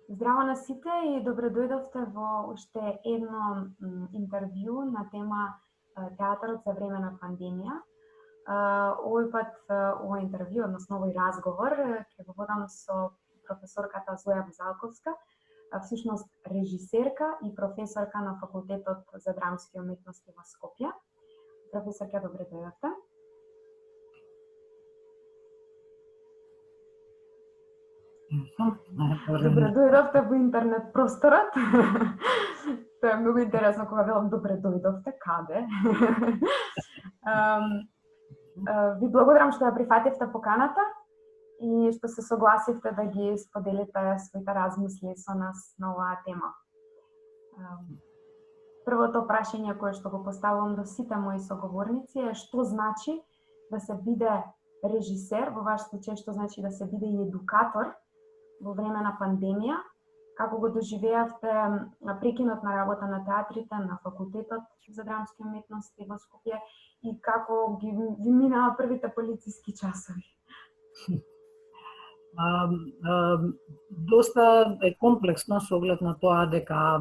Здраво на сите и добре дојдовте во уште едно интервју на тема театарот за време на пандемија. Овој пат овој интервју, односно овој разговор, ќе го водам со професорката Зоја Бузалковска, всушност режисерка и професорка на Факултетот за драмски уметности во Скопје. Професорка, добре дојдовте. Добре дојдовте во интернет просторот. Тоа е многу интересно кога велам добре дојдовте, каде? Ви благодарам што ја прифативте поканата и што се согласивте да ги споделите своите размисли со нас на оваа тема. Првото прашање кое што го поставувам до сите мои соговорници е што значи да се биде режисер, во ваш случај што значи да се биде и едукатор во време на пандемија, како го доживеавте прекинот на работа на театрите, на Факултетот за драмски уметности во Скопје и како ви минаа првите полициски часови? Доста е комплексно со оглед на тоа дека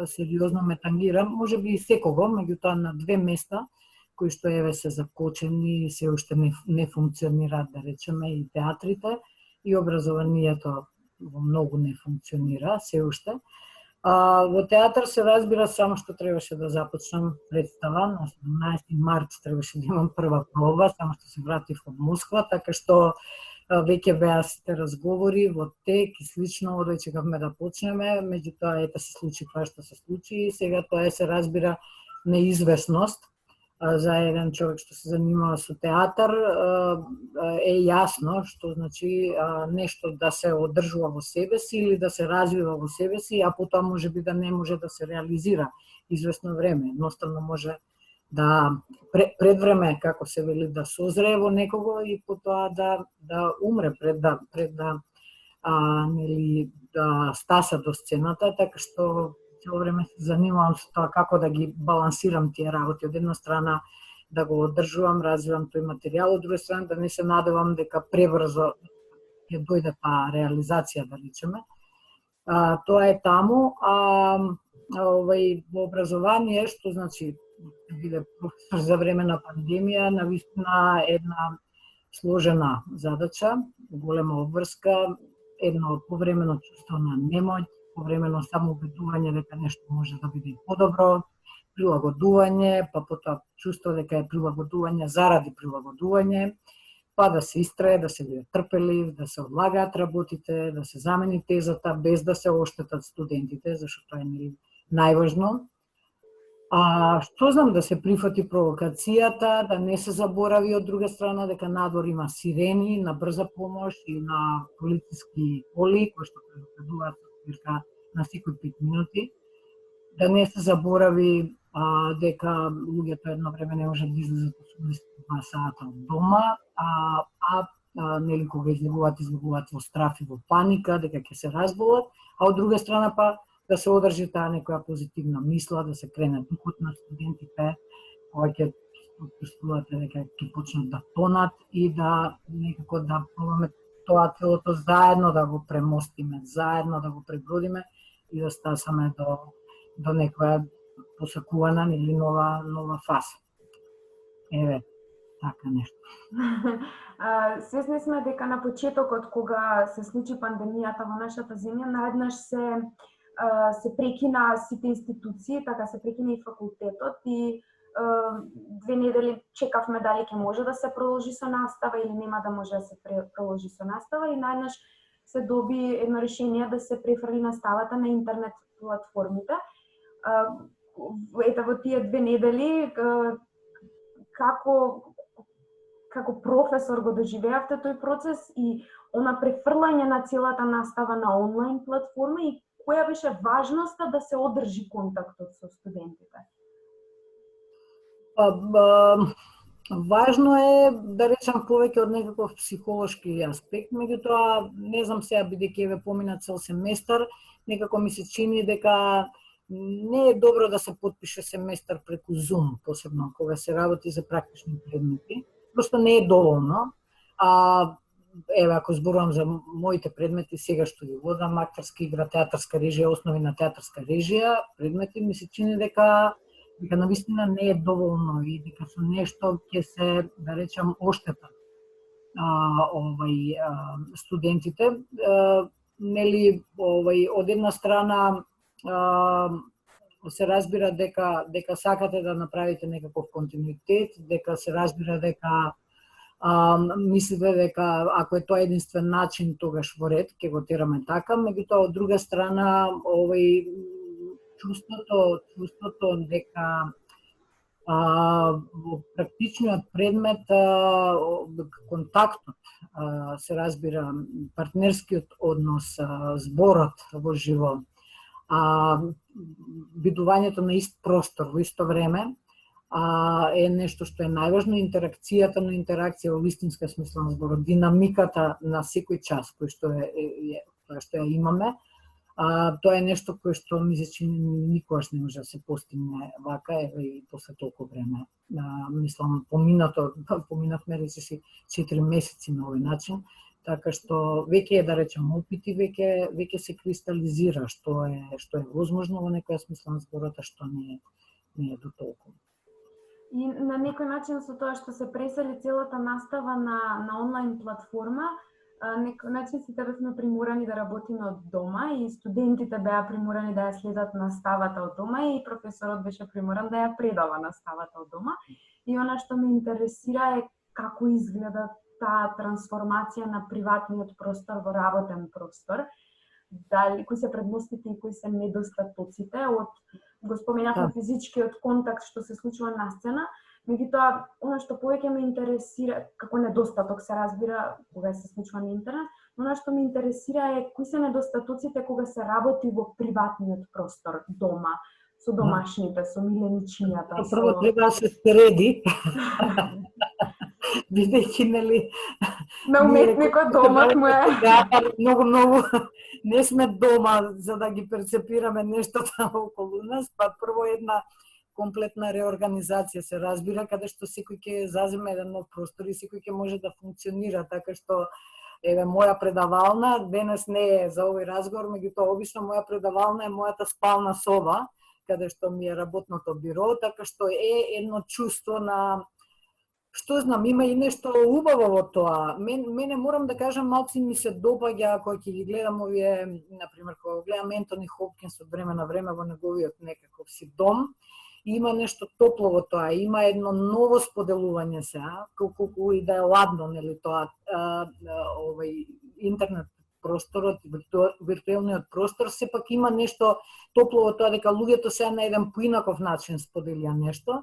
сериозно ме тангира, може би и секого, меѓутоа на две места кои што еве се закочени и се уште не функционираат, да речеме, и театрите и образованието во многу не функционира се уште. Во театар се разбира само што требаше да започнам представа, на 17 март требаше да имам прва проба, само што се вратив од Москва, така што веќе беа сите разговори во тек и слично, одеј чекавме да почнеме, меѓутоа ете се случи тоа што се случи и сега тоа се разбира неизвестност. За еден човек што се занимава со театар е јасно што значи нешто да се одржува во себе си или да се развива во себе си, а потоа можеби да не може да се реализира известно време. Едноставно може да пред време, како се вели, да созрее во некого и потоа да умре пред да нели да стаса до сцената, така што цело време се занимавам со тоа како да ги балансирам тие работи. Од една страна да го одржувам, развивам тој материјал, од друга страна да не се надевам дека пребрзо ќе дојде па реализација, да речеме. Тоа е таму, во образование, што значи биде професор за време на пандемија, навистина една сложена задача, голема обврска, едно повремено чувство на немоќ, повремено самоубедување дека нешто може да биде подобро, прилагодување, па потоа чувство дека е прилагодување заради прилагодување, па да се истрае, да се биде трпелив, да се одлагаат работите, да се замени тезата без да се оштетат студентите, зашто тоа е најважно. Што знам, да се прифати провокацијата, да не се заборави од друга страна дека надвор има сирени на брза помош и на полициски коли кои што предупредуваат на секои 5 минути. Да не се заборави дека луѓето едно време не можат да излезат 82 сата од дома, нели кога излегуваат во страф и во паника, дека ќе се разболат, а од друга страна па да се одржи таа некоја позитивна мисла, да се крене духот на студентите, кога ќе чувствувате дека ќе почнат да тонат и да некако да пробаме тоа целото заедно да го премостиме, заедно да го пребродиме и да стасаме до некоја посакувана или нова фаза. Еве, така нешто. Свесни сме дека на почетокот кога се случи пандемијата во нашата земја, наеднаш се прекина сите институции, така се прекина и факултетот и 2 недели чекавме дали ќе може да се продолжи со настава или нема да може да се продолжи со настава и наеднаш се доби едно решение да се префрли наставата на интернет платформите. Ете во тие 2 недели како професор го доживеавте тој процес и она префрлање на целата настава на онлайн платформа и која беше важноста да се одржи контактот со студентите? Важно е, да речам, повеќе од некаков психолошки аспект, меѓутоа, не знам сега, бидејќи еве помина цел семестар, некако ми се чини дека не е добро да се потпише семестар преку Zoom, посебно кога се работи за практични предмети. Просто не е доволно. еве ако зборувам за моите предмети сега што ги водам, актерска игра, театарска режија, основи на театарска режија, предмети ми се чини дека навистина не е доволно и дека со нешто ќе се, да речам, оштетат студентите. Нели, од една страна се разбира дека сакате да направите некаков континуитет, дека се разбира дека мислите дека ако е тоа единствен начин, тогаш во ред ќе го тераме така, меѓутоа од друга страна чувството дека во практичниот предмет контактот, се разбира партнерскиот однос, зборот во живо, бидувањето на ист простор во исто време е нешто што е најважно. Интеракцијата, но интеракција во вистинска смисла на зборот, динамиката на секој час кој што ја имаме, тоа е нешто кое што ми се чини никогаш не може да се постигне вака, еве и после толку време. Мислам, поминавме речиси 4 месеци на овој начин, така што веќе е, да речем, опити, веќе се кристализира што е возможно во некоја смисла на зборот, а што не е до толку. И на некој начин со тоа што се пресели целата настава на онлайн платформа, некој начин сите бевме приморани да работиме од дома и студентите беа приморани да ја следат наставата од дома и професорот беше приморан да ја предава наставата од дома. И она што ме интересира е како изгледа таа трансформација на приватниот простор во работен простор. Дали кои се предностите и кои се недостатоците од го споменавме физичкиот контакт што се случува на сцена, меѓутоа она што повеќе ме интересира како недостаток се разбира кога се случува на интернет, но она што ме интересира е кои се недостатоците кога се работи во приватниот простор дома со домашните, со миленичињата. Прво треба да се среди. Бидејќи, нели, на уметникот домот му е многу не сме дома за да ги перцепираме нештото околу нас, па прво една комплетна реорганизација се разбира, каде што секој ќе заземе еден нов простор и секој ќе може да функционира, така што еве моја предавална денес не е за овој разговор, меѓутоа обично моја предавална е мојата спална соба, каде што ми е работното биро, така што е едно чувство на што знам, има и нешто убаво во тоа. Мене морам да кажам, малку ми се допаѓа кога ќе ги гледам овие, например, кога гледам Ентони Хопкинс од време на време во неговиот некаков си дом, има нешто топло во тоа, има едно ново споделување сега, колку и да е ладно, нели тоа, интернет просторот, виртуелниот простор, сепак има нешто топло во тоа дека луѓето сега на еден поинаков начин споделија нешто.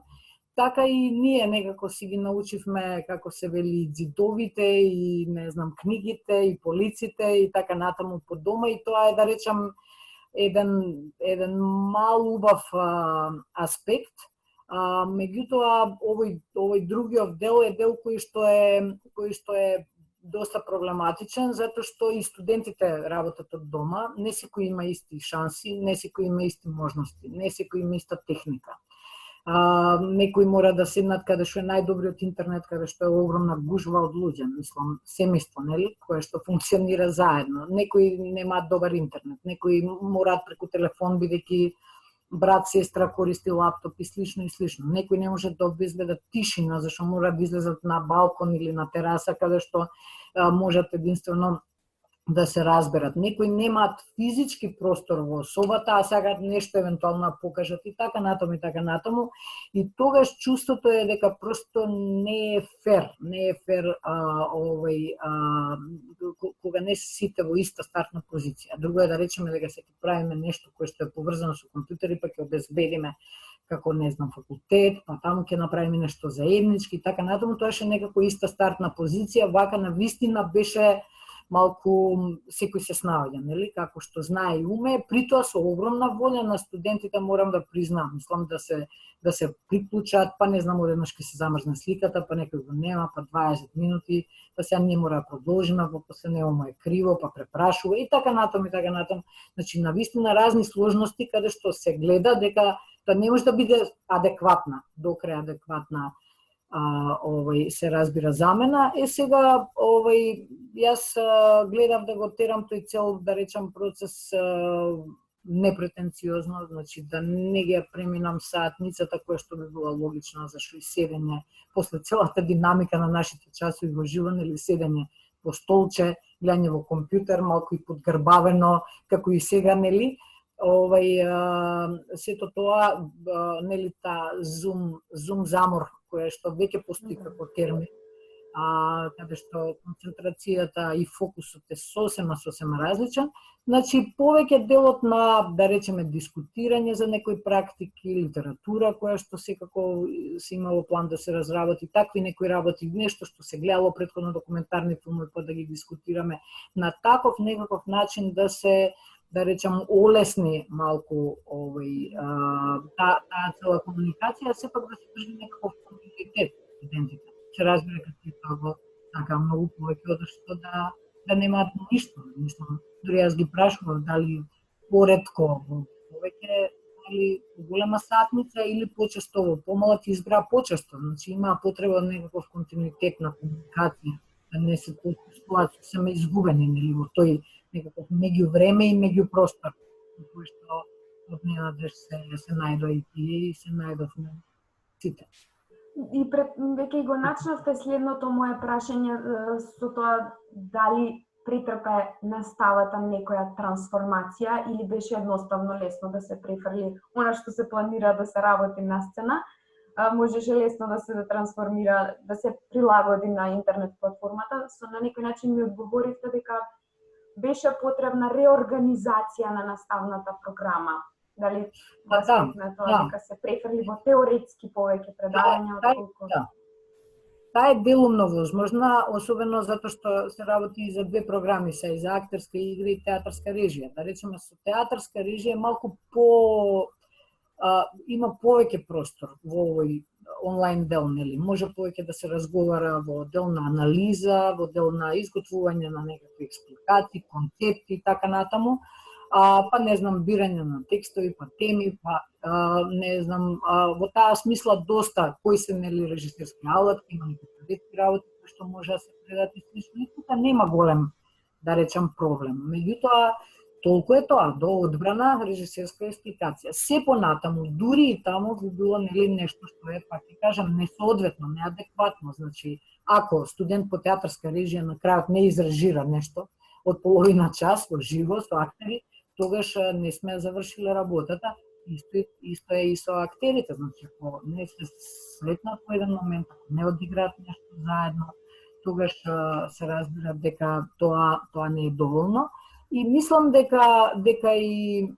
Така и ние некако си ги научивме, како се вели, ѕидовите и, не знам, книгите и полиците и така натаму по дома, и тоа е, да речам, еден мал убав аспект. Меѓутоа, овој другиот дел е дел кој што е доста проблематичен, затоа што и студентите работат од дома, не секој има исти шанси, не секој има исти можности, не секој има иста техника. Некои мора да седнат каде што е најдобриот интернет, каде што е огромна гужва од луѓе, мислам, семејство, нели, кое што функционира заедно. Некои немаат добар интернет, некои мораат преку телефон бидејќи брат, сестра користи лаптоп и слично и слично. Некои не можат да обезбедат тишина, зашто мораат да излезат на балкон или на тераса каде што можат единствено да се разберат. Некои немаат физички простор во собата, а сакаат нешто евентуално да покажат и така натаму. И тогаш чувството е дека просто не е фер, кога не се сите во иста стартна позиција. Друго е да речеме дека се ќе правиме нешто кое што е поврзано со компјутери, па ќе обезбедиме како, не знам, факултет, па таму ќе направиме нешто заеднички и така натаму. Тоа ше некако иста стартна позиција, вака на вистина беше малку секој се снаоѓа, нели, како што знае и уме, притоа со огромна волја на студентите, морам да признам, мислам да се приклучат, па не знам, одеднаш ќе се замрзне сликата, па некој го нема, па 20 минути, па сега ние мора да продолжиме, па после него му е криво, па препрашува и така натаму. Значи, навистина разни сложности каде што се гледа дека тоа не може да биде адекватна, до крај адекватна се разбира замена. Сега јас гледав да го терам тој цел, да речам, процес непретенциозно, значи да не ги преминам саатницата која што би била логична, зашто и седење после целата динамика на нашите часови во живо, нели седење по столче, гледање во компјутер, малку и подгрбавено, како и сега, нели, сето тоа, нели, та зум замор, која што веќе постои како термин, каде што концентрацијата и фокусот е сосема различен, значи повеќе делот на, да речеме, дискутирање за некои практики, литература која што секако се имало план да се разработи, такви некои работи, нешто што се гледало претходно, документарни филми, па да ги дискутираме на таков некаков начин да се, да речам, олесни малку таа цела комуникација, сепак да се држи некаков континуитет студентите. Се разбира како тоа така многу повеќе од што да немаат ништо. Мислам, дури јас ги прашував дали поретко повеќе, или голема сатница или почесто во помала, ти избра почесто, значи има потреба од некаков континуитет на комуникација, да не се почувствуваат сосема изгубени, нели, во тој некаков меѓувреме и меѓупростор, кој што од ненадеж се најдоа и тие и се најдовме сите. И веќе го начнавте следното мое прашање со тоа дали претрпе наставата некоја трансформација или беше едноставно лесно да се префрли она што се планира да се работи на сцена, можеше лесно да се трансформира, да се прилагоди на интернет платформата. Со на некој начин ми одговоривте дека беше потребна реорганизација на наставната програма. Дали на тоа дека се префрли во теоретски повеќе предавања отколку? Таа е делумно возможна, особено затоа што се работи и за две програми, се и за актерска игра и театарска режија. Да речеме, со театарска режија малку има повеќе простор во овој онлайн дел, нели? Може повеќе да се разговара во дел на анализа, во дел на изготвување на некакви експликации, концепти и така натаму. Па не знам, бирање на текстови, па теми, па не знам, во таа смисла доста кои се, нели, режисерски алати, има некои детски работи кои што може да се предат и слично, и тука нема голем, да речам, проблем. Меѓутоа, толку е тоа, до одбрана режисерска експликација. Се понатаму, дури и таму би било, нели, нешто што е, пак ќе кажам, несоодветно, неадекватно. Значи, ако студент по театарска режија на крајот не изрежира нешто од половина час во живо со актери, тогаш не сме завршиле работата. Исто е и со актерите, значи ако не се слетнат во еден момент, ако не одиграат нешто заедно, тогаш се разбира дека тоа не е доволно. И мислам дека и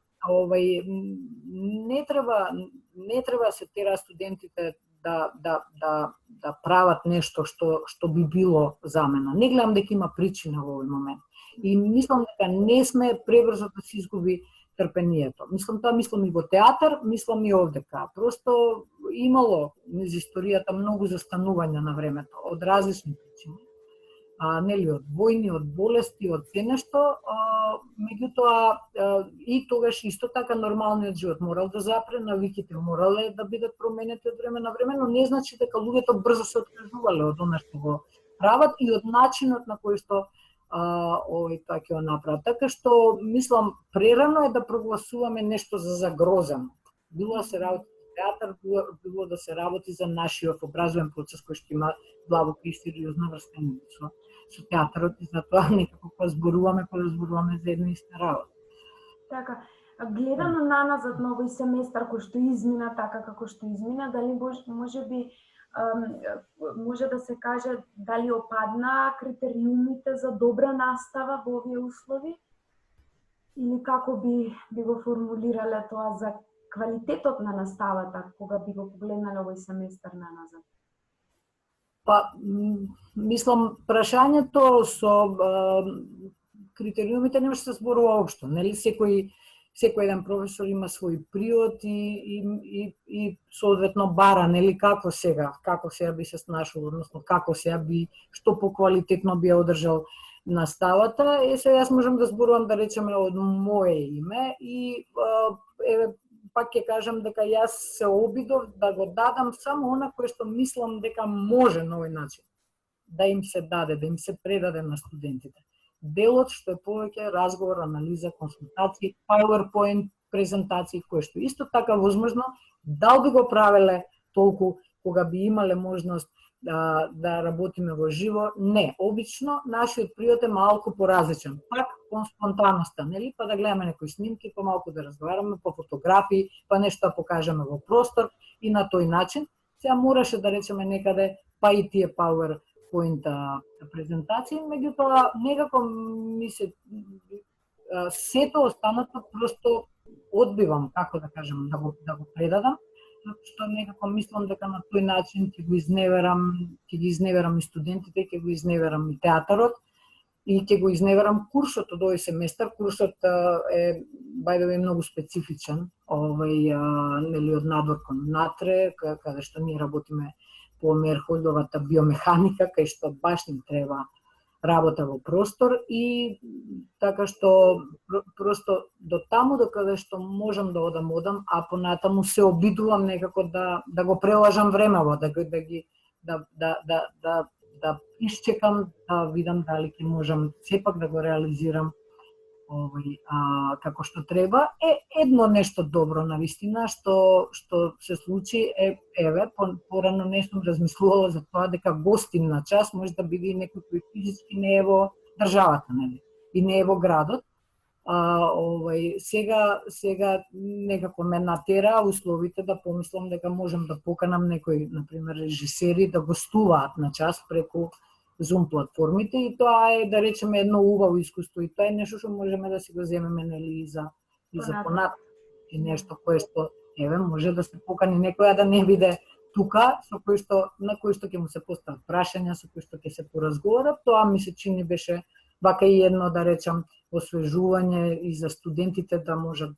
не треба се тера студентите да прават нешто што би било замена. Не гледам дека има причина во овој момент. И мислам дека не сме пребрзо да се изгуби трпението. Мислам и во театар, мислам и овдека. Просто имало низ историјата многу застанувања на времето од различни причини. Нели, од војни, од болести, од се нешто, меѓутоа и тогаш исто така нормалниот живот морал да запре, навиките морале да бидат променети од време на време, но не значи дека луѓето брзо се откажувале од она што го прават и од начинот на кој што тоа ќе го направат. Така што, мислам, прерано е да прогласуваме нешто за загрозено. Било да се работи за театар, било да се работи за нашиот образовен процес кој што има длабока и сериозна врска со театарот, и затоа некако кога зборуваме за една иста работа. Така, гледано наназад на овој семестар кој што измина така како што измина, дали може би може да се каже дали опадна критериумите за добра настава во овие услови? Или како би го формулирале тоа за квалитетот на наставата кога би го погледнале овој семестар наназад? Па, мислам, прашањето со критериумите не може да се зборува општо, нели? Секој еден професор има свој приод и соодветно бара, нели, како сега би се снашол, односно како сега би, што поквалитетно би ја одржал наставата. Сега јас можам да зборувам, да речеме, од мое име и пак ќе кажам дека јас се обидов да го дадам само она кое што мислам дека може на овој начин да им се даде, да им се предаде на студентите. Делот што е повеќе разговор, анализа, консултации, PowerPoint презентации, кои што исто така возможно, дал би го правеле толку кога би имале можност да работиме во живо. Не, обично нашиот приот е малку поразличен. Пак кон спонтанноста, нели? Па да гледаме некои снимки, па малку да разговараме, по фотографии, па нешто да покажеме во простор и на тој начин. Сега мораше да речеме некаде, па и тие PowerPoint презентации, меѓутоа некако ми се сето останато просто одбивам, како да кажем, да го предадам, што некако мислам дека на тој начин ќе ги изневерам и студентите, ќе го изневерам и театарот и ќе го изневерам курсот од овој семестар. Курсот е бајде многу специфичен, нели од надвор кон натре, каде што ние работиме по Мерхолдовата биомеханика, кај што баш ни треба работа во простор и така што просто до таму до каде што можам да одам, а понатаму се обидувам некако да го прелажам времево, да исчекам, да видам дали ќе можам сепак да го реализирам како што треба. Едно нешто добро навистина што се случи еве порано не сум размислувала за тоа дека гостин на час може да биде и некој кој физички не е во државата, нели, и не е во градот. Сега некако ме натера условите да помислам дека можам да поканам некои, например, режисери да гостуваат на час преку Zoom платформите и тоа е, да речеме, едно убаво искуство и тоа е нешто што можеме да си го земеме, нели, и за понатаму. И нешто кое што еве може да се покани некоја да не биде тука, на кој што ќе му се постават прашања, со кој што ќе се поразговара. Тоа ми се чини беше вака и едно, да речам, освежување и за студентите да можат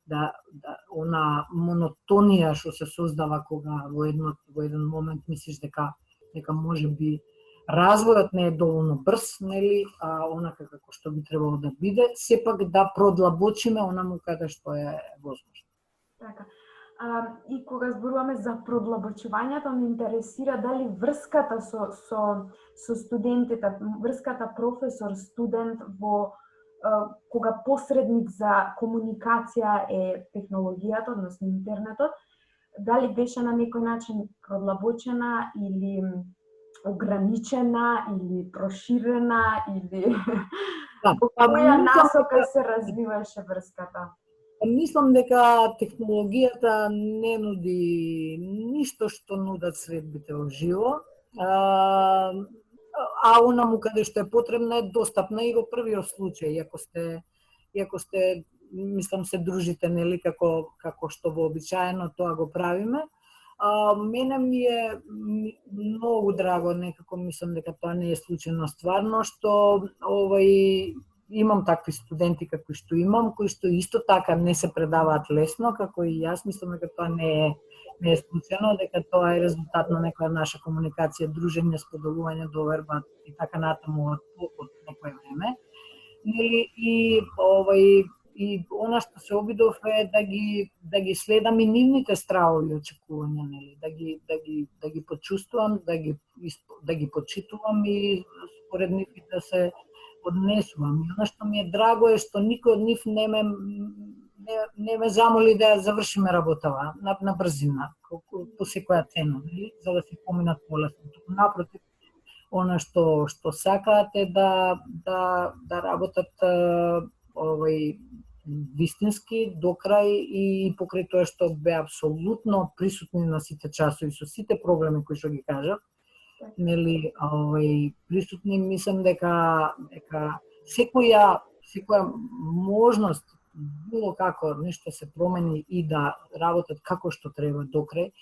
да она монотонија што се создава кога во еден момент мислиш дека може би развојот не е доволно брз, нели, онака како што би требало да биде, сепак да продлабочиме онаму каде што е возможно. Така. И кога зборуваме за продлабочувањето, ме интересира дали врската со студентите, врската професор-студент во кога посредник за комуникација е технологијата, односно интернетот, дали беше на некој начин продлабочена или ограничена или проширена или во која насока се развиваше врската? Мислам дека технологијата не нуди ништо што нудат средбите во живо, онаму каде што е потребна е достапна и во првиот случај, иако сте мислам се дружите, нели, како што вообичаено тоа го правиме. Мене ми е многу драго, некако мислам дека тоа не е случајно стварно, што имам такви студенти како што имам, кои што исто така не се предаваат лесно, како и јас. Мислам дека тоа не е случајно, дека тоа е резултат на некоја наша комуникација, дружење, споделување, доверба и така натаму од некое време. И она што се обидов е да ги следам и нивните стравови и очекувања, нели, да ги почувствувам, да ги почитувам и според нив да се однесувам. И она што ми е драго е што никој од нив не ме замоли да завршиме работава на брзина, по секоја цена, нели, за да се поминат полесно. Напротив, она што сакаат е да работат вистински до крај и покрај тоа што бе апсолутно присутни на сите часови со сите проблеми кои што ги кажав, нели, присутни. Мислам дека секоја можност било како нешто се промени и да работат како што треба до крај,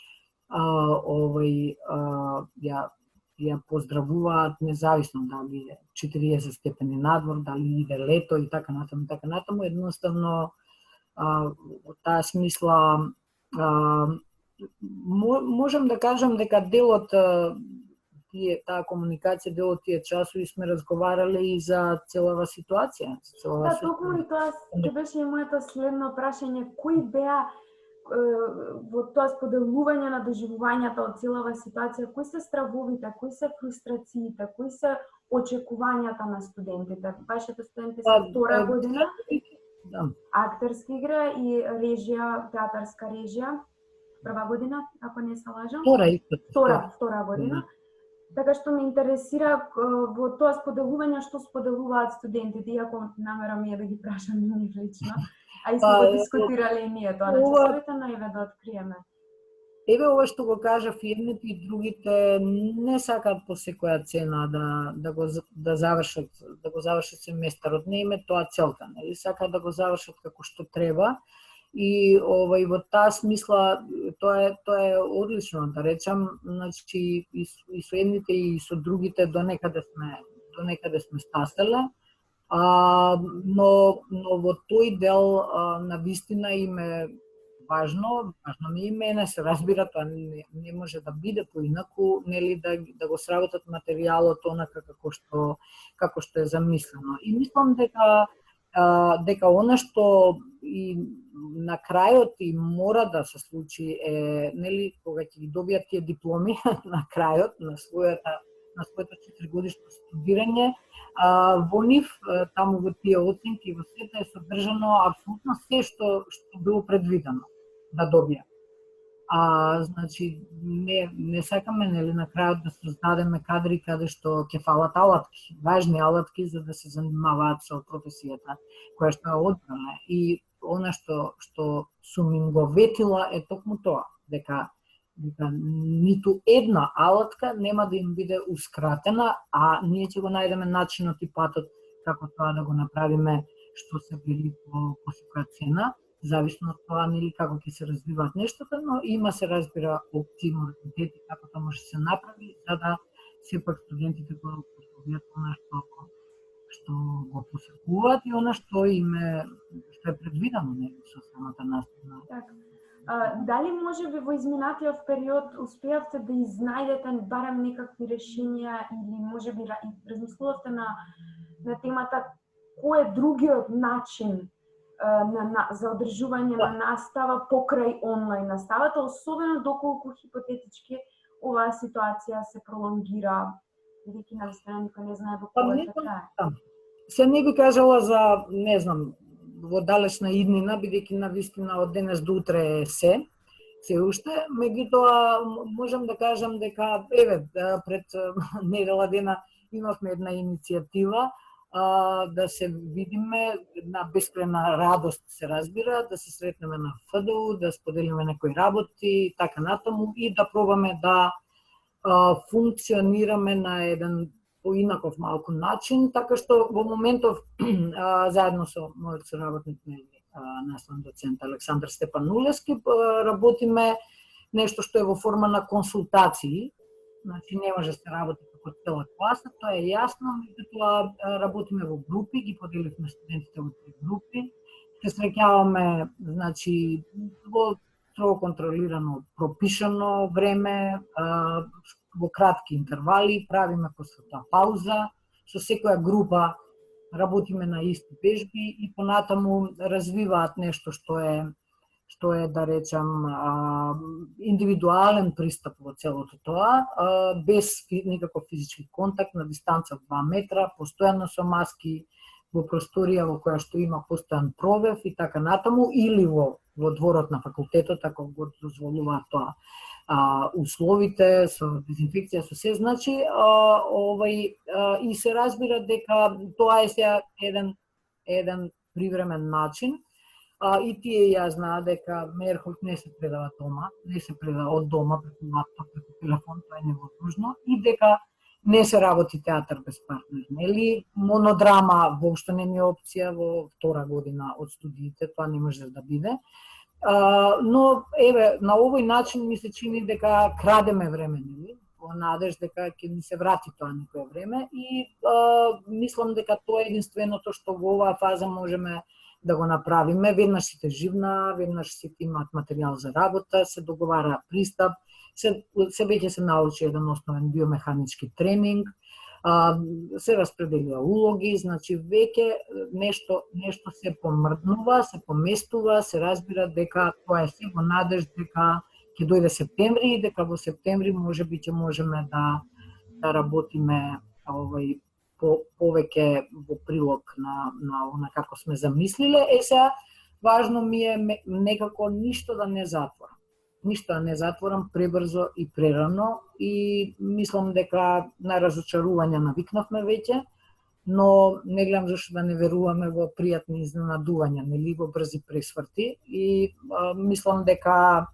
ја поздравуваат независно дали е 40 степени надвор, дали иде лето и така натаму. Едноставно, во таа смисла, можам да кажам дека делот таа комуникација, делот тие часови сме разговарале и за целава ситуација. Да, токму и тоа ќе беше и моето следно прашање. Кои беа во тоа споделување на доживувањата од целава ситуација, кои се стравовите, кои се фрустрациите, кои се очекувањата на студентите? Вашите студенти се втора година, актерска игра и режија, театарска режија, прва година, ако не се лажам? Втора година. Така што ме интересира во тоа споделување што споделуваат студентите, иако намерам е да ги прашам и нив лично, а и сме го дискутирале и ние тоа, часовите на Еве да откриеме. Еве ова што го кажав и едните и другите не сакаат по секоја цена да завршат семестарот, не име тоа целта, нели? Сакаат да го завршат како што треба. И во таа смисла тоа е одлично, да речам, значи и со едните и со другите до некаде сме стаселе, но во тој дел на вистина им е важно ми и мене се разбира, тоа не може да биде поинаку, нели да го сработат материјалот онака како што е замислено. И мислам дека она што и на крајот и мора да се случи е, нели, кога ќе ги добијат тие дипломи на крајот на своето 4-годишно студирање, во нив, таму во тие оценки во сета е содржано апсолутно се што било предвидено да добија. Значи, не сакаме, нели, на крајот да создадеме кадри каде што ќе фалат алатки, важни алатки за да се занимаваат со професијата која што ја одбрале. И она што сум им го ветила е токму тоа, дека ниту една алатка нема да им биде ускратена, а ние ќе го најдеме начинот и патот како тоа да го направиме што се били по секоја цена, зависно од тоа нели како ќе се развиваат нештата, но има се разбира опции, модалитети како тоа може да се направи за да сепак студентите го добијат она што го посекуваат и она што е предвидено нели со самата настава. Така. Дали може би во изминатиот период успеавте да изнајдете барем некакви решенија или може би размислувавте на темата кој е другиот начин за одржување на настава покрај онлайн наставата, особено доколку хипотетички оваа ситуација се пролонгира, бидејќи навистина никој не знае до кога ќе трае. Се не би кажала за, не знам, во далечна иднина, бидејќи навистина од денес до утре е се уште, меѓутоа можам да кажам дека еве пред недела дена имавме една иницијатива да се видиме на бескрајна радост се разбира, да се сретнеме на ФДУ, да споделиме некои работи и така натаму и да пробаме да функционираме на еден поинаков малку начин, така што во моментов заедно со мојот соработник наставен доцент Александар Степанулевски работиме нешто што е во форма на консултации, значи не може да се работи како цела класа, тоа е јасно, меѓутоа работиме во групи, ги поделивме студентите во 3 групи, се среќаваме, значи, во строго контролирано, пропишано време, во кратки интервали, правиме после тоа пауза, со секоја група работиме на исти вежби и понатаму развиваат нешто што е да речам индивидуален пристап во целото тоа, без никаков физички контакт, на дистанца 2 метра, постојано со маски, во просторија во која што има постојан провев и така натаму, или во дворот на факултетот, ако го дозволуваат тоа условите со дезинфекција, со се, значи и се разбира дека тоа е сега еден привремен начин. И тие ја знаат дека Мерхот не се предава дома, не се предава од дома преку лаптоп, преку телефон, тоа е невозможно, и дека не се работи театар без партнер, нели? Монодрама воопшто не е опција во втора година од студиите, тоа не може да биде. Но еве на овој начин ми се чини дека крадеме време, нели? Во надеж дека ќе ни се врати тоа некое време и мислам дека тоа е единственото што во оваа фаза можеме да го направиме. Веднаш сите живна, веднаш сите имаат материјал за работа, се договара пристап, се веќе се научи еден основен биомеханички тренинг, се распределува улоги, значи веќе нешто се помрднува, се поместува, се разбира дека тоа е се во надеж дека ќе дојде септември и дека во септември можеби ќе можеме да работиме повеќе во прилог на она како сме замислиле. Сега важно ми е некако ништо да не затворам. Ништо да не затворам пребрзо и прерано и мислам дека на разочарување навикнавме веќе, но не гледам зашто да не веруваме во пријатни изненадувања, нели, во брзи пресврти и мислам дека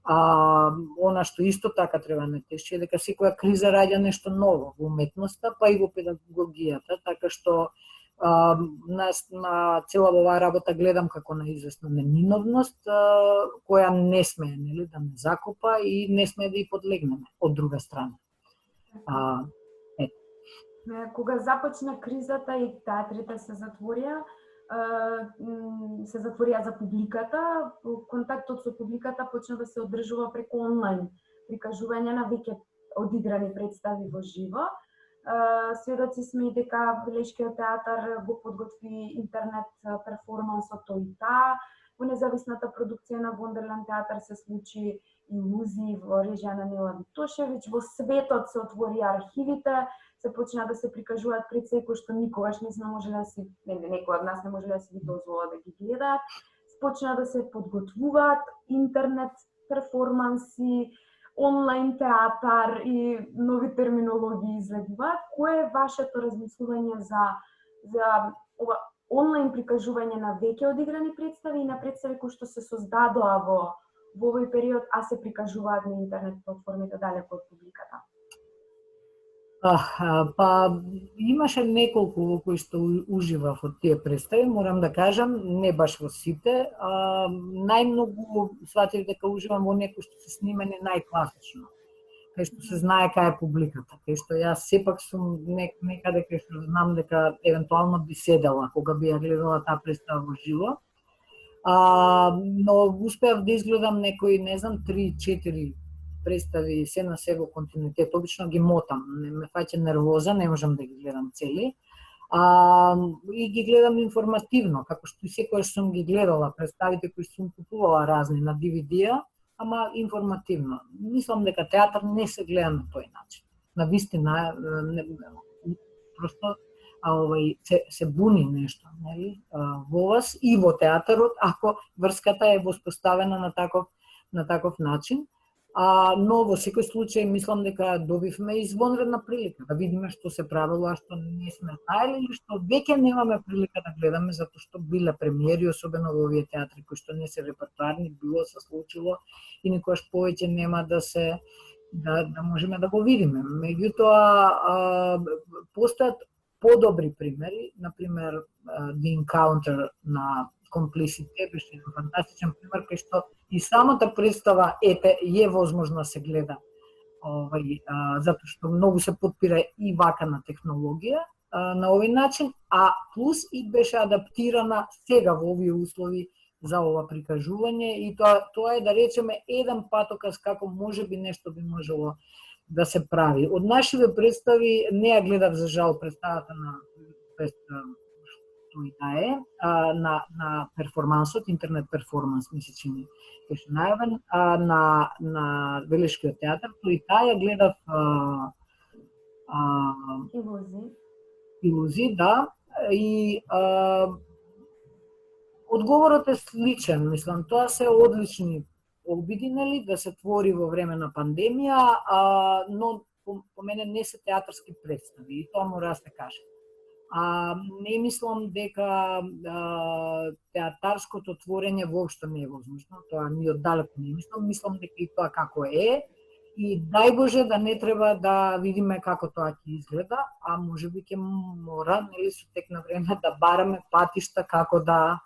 она што исто така треба да не теши е дека секоја криза раѓа нешто ново во уметноста, па и во педагогијата, така што на цела оваа работа гледам како на известна неминовност, која не смее, нели, да не закопа и не смее да и подлегнеме од друга страна. Кога започна кризата и театрите се затворија за публиката, контактот со публиката почна да се одржува преку онлайн прикажување на веќе одиграни представи во живо. Сведоци сме и дека Белешкиот театар го подготви интернет перформансот Тојта, во независната продукција на Вондерланд театар се случи Илузии во режија на Нела Витошевиќ, во светот се отвори архивите, се почна да се прикажуваат представи кои што никогаш не сме можеле да си, некој од нас не можеле да си ги дозвола да ги гледаат. Почна да се подготвуваат интернет перформанси, онлайн театар и нови терминологии излегуваат. Кое е вашето размислување за ова онлайн прикажување на веќе одиграни представи и на представи кои што се создадоа во овој период, а се прикажуваат на интернет платформите далеку од публиката? Па имаше неколку во кои што уживав од тие представи, морам да кажам, не баш во сите. Најмногу сватив дека уживам во некои што се снимани најкласично, кај што се знае кај е публиката, кај што јас сепак сум некаде кај што знам дека евентуално би седела кога би ја гледала таа представа во живо. Но успеав да изгледам некои, не знам, 3-4 представи се на се во континуитет, обично ги мотам, ме фаќа нервоза, не можам да ги гледам цели. И ги гледам информативно, како што и секојаш сум ги гледала представите кои сум купувала разни на DVD-а, ама информативно. Мислам дека театар не се гледа на тој начин. На вистина, просто се буни нешто, нели, во вас и во театарот, ако врската е воспоставена на таков начин. Но во секој случај мислам дека добивме извонредна прилика да видиме што се правило, а што не сме знаели или што веќе немаме прилика да гледаме затоа што биле премиери, особено во овие театри кои што не се репертоарни, било се случило и никогаш повеќе нема да можеме да го видиме. Меѓутоа постојат подобри примери, например The Encounter на Complicity беше еден фантастичен пример кај што и самата представа е возможно да се гледа затоа што многу се подпира и вакана технологија на овој начин, а плюс и беше адаптирана сега во овие услови за ова прикажување и тоа е да речеме еден патоказ како можеби нешто би можело да се прави. Од нашите представи не ја гледав за жал представата на на перформансот, интернет перформанс, ми се чини, беше најавен, на Белешкиот театар, тој ја гледав Илузии, да, и одговорот е сличен, мислам, тоа се одлични обиди, нели, да се твори во време на пандемија, но по мене не се театарски представи, и тоа мора да се каже. Не мислам дека театарското творење воопшто не е возможно, тоа ни оддалеку не мислам, мислам дека и тоа како е, и дај Боже да не треба да видиме како тоа ќе изгледа, а можеби ќе мора, нели, со тек на време да бараме патишта како да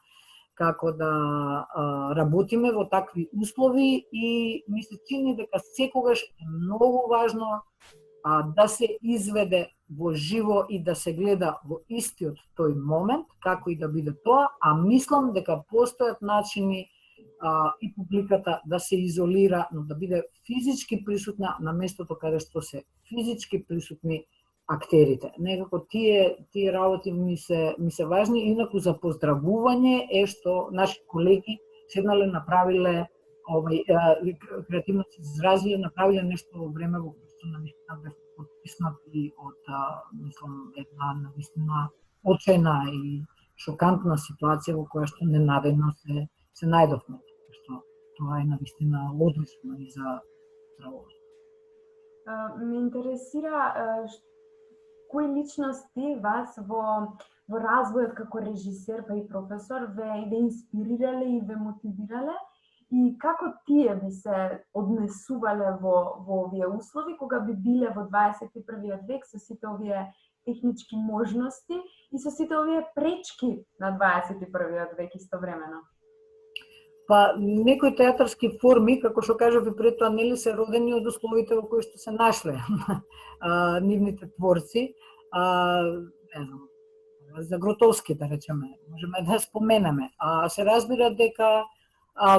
работиме во такви услови и ми се чини дека секогаш е многу важно да се изведе во живо и да се гледа во истиот тој момент, како и да биде тоа, а мислам дека постојат начини и публиката да се изолира, но да биде физички присутна на местото каде што се физички присутни актерите. Некако тие работи ми се важни, инаку за поздравување е што наши колеги седнале, направиле креативно се изразиле, направиле нешто во време во кое што навистина бев потиснати од мислам една навистина очајна и шокантна ситуација во која што ненадејно се најдовме, што тоа е навистина одлично и за здравост. Ме интересира кои личности вас во развојот како режисер па и професор ве инспирирале и ве мотивирале и како тие би се однесувале во овие услови кога би биле во 21 век со сите овие технички можности и со сите овие пречки на 21 век истовремено? Па некои театарски форми, како што кажав и пред тоа, нели се родени од условите во кои што се нашле нивните творци. Не знам, за Гротовски да речеме, можеме да споменеме. Се разбира дека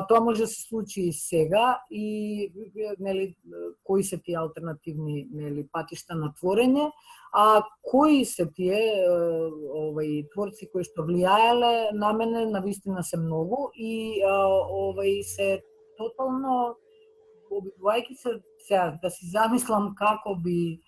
тоа може да се случи и сега и нели кои се тие алтернативни нели патишта на творење, кои се тие творци кои што влијаеле на мене навистина се многу и се тотално обидувајќи се сега да си замислам како би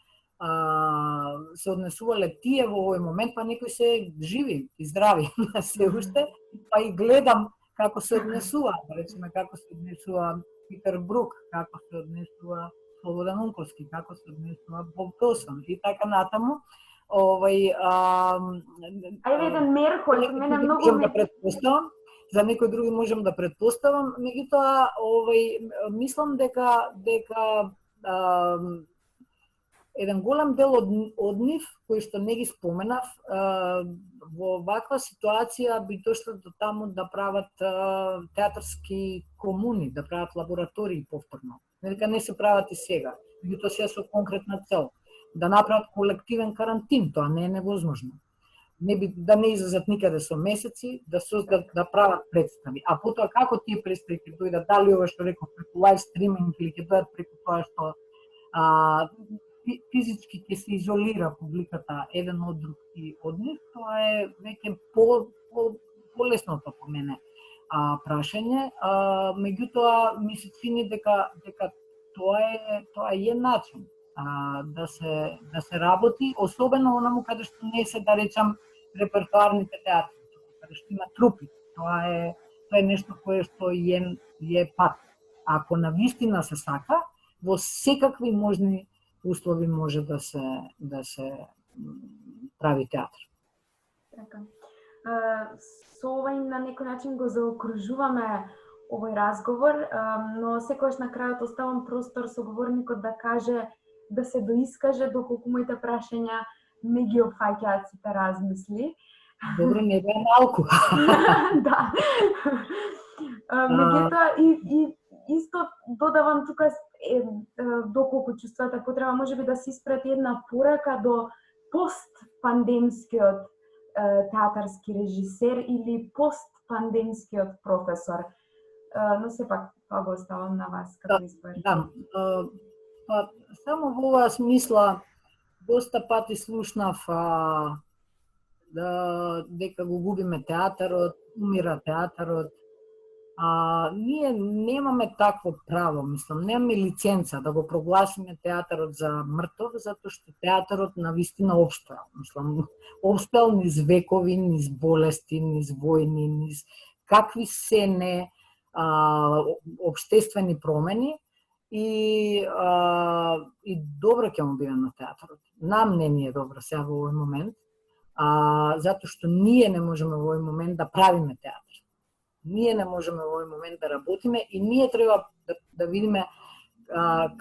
се однесувале тие во овој момент, па некои се живи и здрави се уште, па и гледам како се однесува, да речеме како се однесува Питер Брук, како се однесува Слободан Унковски, како се однесува Боб Досон и така натаму. Ајде еден Мерхолд, мене многу да предпоставам, за некои други можам да предпоставам, меѓутоа мислам дека еден голем дел од нив, кои што не ги споменав, во ваква ситуација би дошло до таму да прават театарски комуни, да прават лаборатории повторно. Дека не се прават и сега, меѓутоа се со конкретна цел. Да направат колективен карантин, тоа не е невозможно. Да не излезат никаде со месеци, да создадат, да прават представи. А потоа како тие представи ќе дојдат, дали ова што реков преку лайв стриминг или ќе дојдат преку тоа што физички ќе се изолира публиката еден од друг и од нив, тоа е веќе полесното по мене прашање. Меѓутоа ми се чини дека тоа е начин да се работи, особено онаму каде што не се, да речам, репертоарните театри, каде што има трупи. Тоа е нешто кое што е пат. Ако навистина се сака, во секакви можни услови може да се прави театар. Така. Со овој на некој начин го заокружуваме овој разговор, но секогаш на крајот оставам простор соговорникот да каже, да се доискаже доколку моите прашања не ги опфаќаат сите размисли. Добро, не бе малку. Да. Меѓутоа и исто додавам тука доколку чувствувате потреба можеби да се испрати една порака до постпандемскиот театарски режисер или постпандемскиот професор. Но сепак тоа го оставам на вас како избор. Да. Па само во оваа смисла доста пати слушнав дека го губиме театарот, умира театарот. Ние немаме такво право, мислам, немаме лиценца да го прогласиме театарот за мртов, затоа што театарот навистина опстоел. Мислам, опстоел низ векови, низ болести, низ војни, низ какви се не обштествени промени и добро ќе му биде на театарот. Нам не ни е добро сега во овој момент, затоа што ние не можеме во овој момент да правиме театар. Ние не можеме во овој момент да работиме и ние треба да видиме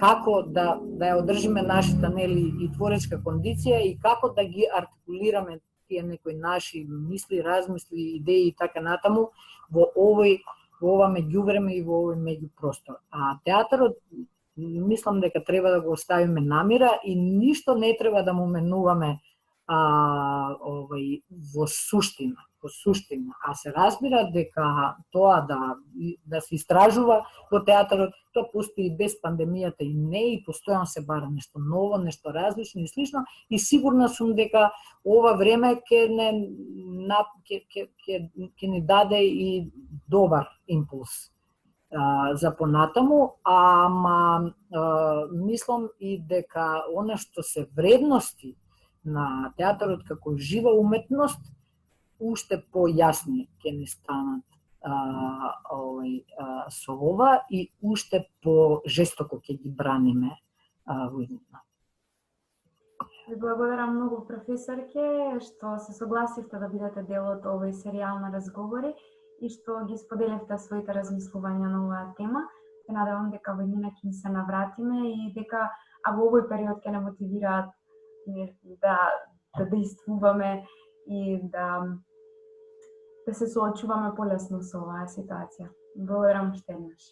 како да ја одржиме нашата нели и творечка кондиција и како да ги артикулираме тие некои наши мисли, размисли, идеи и така натаму во ова меѓувреме и во овој меѓупростор. Театарот мислам дека треба да го оставиме намира и ништо не треба да му менуваме во суштина. по суштина, а се разбира дека тоа да се истражува во театарот, тоа постои без пандемијата и не, и постојано се бара нешто ново, нешто различно и слично, и сигурна сум дека ова време ќе ни даде и добар импулс за понатаму, ама мислам и дека она што се вредности на театарот како жива уметност, уште појасни ќе ни станат со ова и уште по-жестоко ќе ги браниме во иднина. Ви благодарам многу, професорке, што се согласивте да бидете дел од овој серијал на разговори и што ги споделивте своите размислувања на оваа тема. Се надевам дека во иднина ќе се навратиме и дека во овој период ќе не мотивираат да действуваме и да се соочуваме полесно со оваа ситуација. Благодарам уште еднаш.